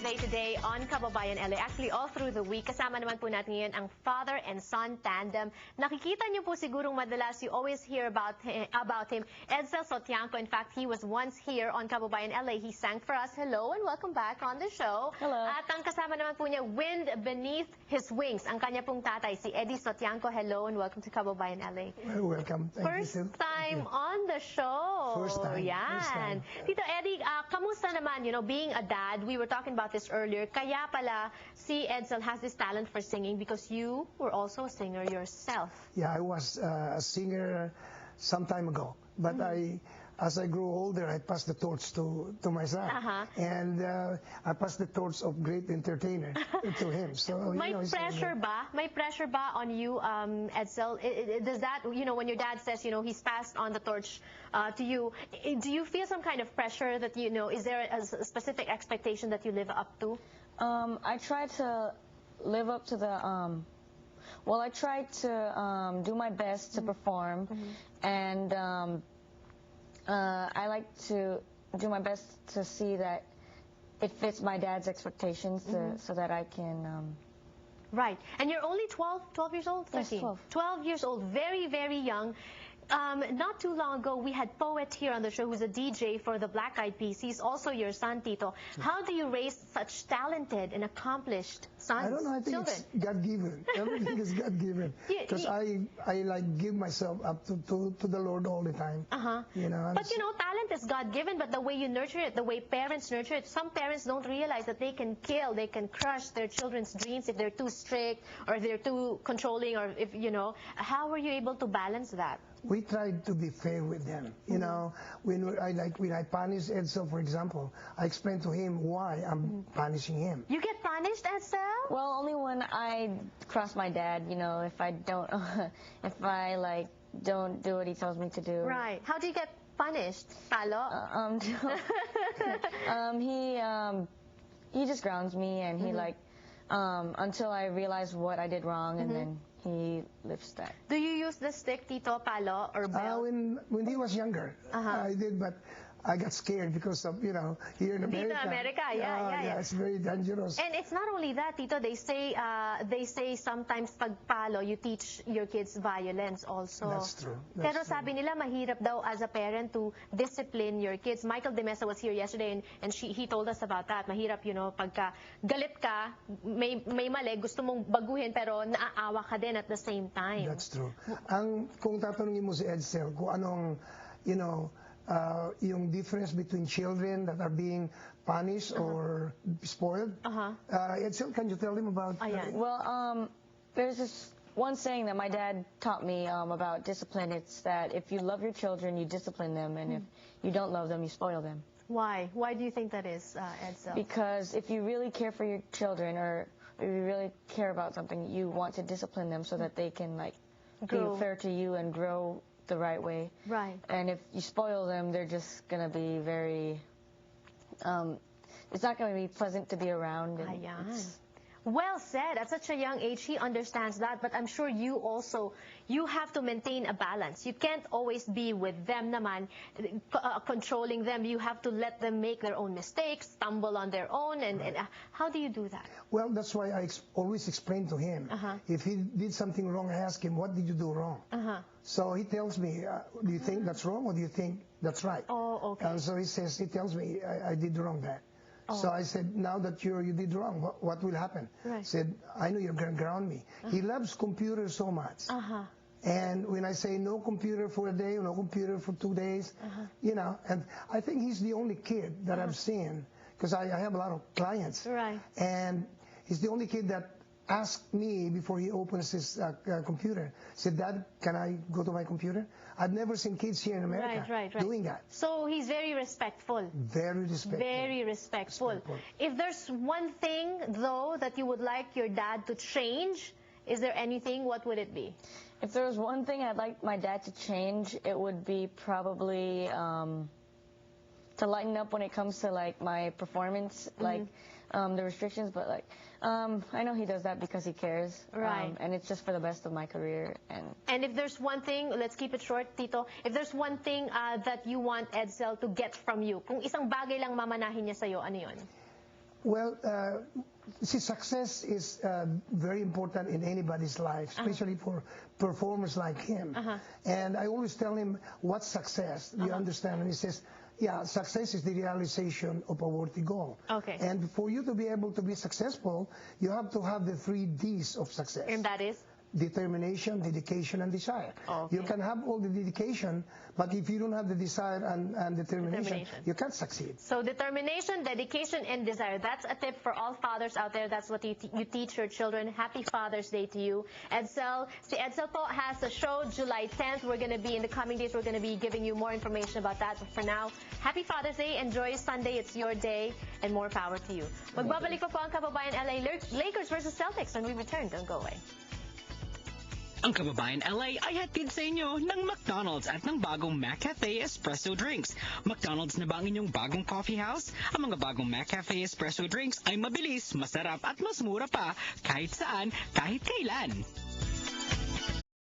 Wednesday today on Kababayan LA. Actually, all through the week, kasama naman po natin ngayon ang father and son tandem. Nakikita niyo po sigurong madalas, you always hear about him. Edsel Sotiangco, in fact, he was once here on Kababayan LA. He sang for us. Hello and welcome back on the show. Hello. At ang kasama naman po niya, wind beneath his wings. Ang kanya pong tatay, si Edsel Sotiangco. Hello and welcome to Kababayan LA. Well, welcome. First time on the show. First time. Yan. First time. Tito Eddie, kamusta naman, being a dad, we were talking about this earlier, kaya pala si Edsel has this talent for singing because you were also a singer yourself. Yeah, I was a singer some time ago, but as I grew older, I passed the torch to my son, and I passed the torch of great entertainer to him. So May pressure ba on you, Edsel? Does that, when your dad says, he's passed on the torch to you, do you feel some kind of pressure that, is there a specific expectation that you live up to? I try to live up to the, well, I try to do my best to perform, and I like to do my best to see that it fits my dad's expectations so that I can... Right. And you're only 12 years old? 13? Yes, 12. 12 years old, very, very young. Not too long ago, we had Poet here on the show who's a DJ for the Black Eyed Peas. He's also your son, Tito. How do you raise such talented and accomplished sons? I don't know. I think it's God-given. Everything is God-given. Because I like give myself up to the Lord all the time. But talent is God-given, but the way you nurture it, the way parents nurture it, some parents don't realize that they can kill, they can crush their children's dreams if they're too strict or if they're too controlling, or if, how were you able to balance that? We tried to be fair with them. When I punish Edsel, for example, I explain to him why I'm punishing him. You get punished, Edsel? Well, only when I cross my dad. If I don't, if I don't do what he tells me to do. Right. How do you get punished? Palo? He just grounds me, and he until I realize what I did wrong, and then he lifts that. Do you use the stick, Tito, palo, or bell? When he was younger, I did, but I got scared because of, here in America. Dito America, yeah. It's very dangerous. And it's not only that, Tito. They say sometimes pag palo, you teach your kids violence also. That's true. Pero sabi nila, mahirap daw as a parent to discipline your kids. Michael De Mesa was here yesterday, and he told us about that. Mahirap, pagka galit ka, may mali, gusto mong baguhin, pero naaawa ka din at the same time. That's true. Kung tatanungin mo si Edsel, kung anong, yung difference between children that are being punished or spoiled. Edsel, can you tell him about that? Well, there's this one saying that my dad taught me about discipline. It's that if you love your children, you discipline them, and if you don't love them, you spoil them. Why? Why do you think that is, Edsel? Because if you really care for your children, or if you really care about something, you want to discipline them so that they can be fair to you and grow the right way. Right. And if you spoil them, they're just going to be very, it's not going to be pleasant to be around. Well said. At such a young age, he understands that, but I'm sure you have to maintain a balance. You can't always be with them naman, controlling them. You have to let them make their own mistakes, stumble on their own, and how do you do that? Well, that's why I always explain to him. If he did something wrong, I ask him, what did you do wrong? So he tells me, do you think that's wrong, or do you think that's right? Oh, okay. And so he tells me, I did wrong that. So I said, now that you did wrong, what will happen? He said, I know you're going to ground me. He loves computers so much. And when I say no computer for a day, no computer for 2 days, and I think he's the only kid that I've seen, because I have a lot of clients. And he's the only kid that asked me before he opens his computer, said, Dad, can I go to my computer? I've never seen kids here in America doing that. So he's very respectful. Very respectful. Very respectful. If there's one thing, though, that you would like your dad to change, is there anything? What would it be? If there was one thing I'd like my dad to change, it would be probably to lighten up when it comes to my performance, the restrictions, but I know he does that because he cares, and it's just for the best of my career. And if there's one thing, let's keep it short, Tito. If there's one thing that you want Edsel to get from you, kung isang bagay lang mamanahin niya sa'yo, ano yun? Well, see, success is very important in anybody's life, especially for performers like him. And I always tell him, what's success? Do you understand? And he says, yeah, success is the realization of a worthy goal. Okay. And for you to be able to be successful, you have to have the 3 Ds of success. And that is? Determination, dedication, and desire. Okay. You can have all the dedication, but if you don't have the desire and determination, you can't succeed. So determination, dedication, and desire. That's a tip for all fathers out there. That's what you teach your children. Happy Father's Day to you. Edsel, si Edsel po has a show July 10th. We're going to be, in the coming days, we're going to be giving you more information about that. But for now, Happy Father's Day. Enjoy Sunday. It's your day. And more power to you. Magbabalik pa po ang Kababayan LA Lakers versus Celtics when we return. Don't go away. Ang Kababayan LA ay hatid sa inyo ng McDonald's at ng bagong McCafe Espresso Drinks. McDonald's na ba ang inyong bagong coffee house? Ang mga bagong McCafe Espresso Drinks ay mabilis, masarap at mas mura pa kahit saan, kahit kailan.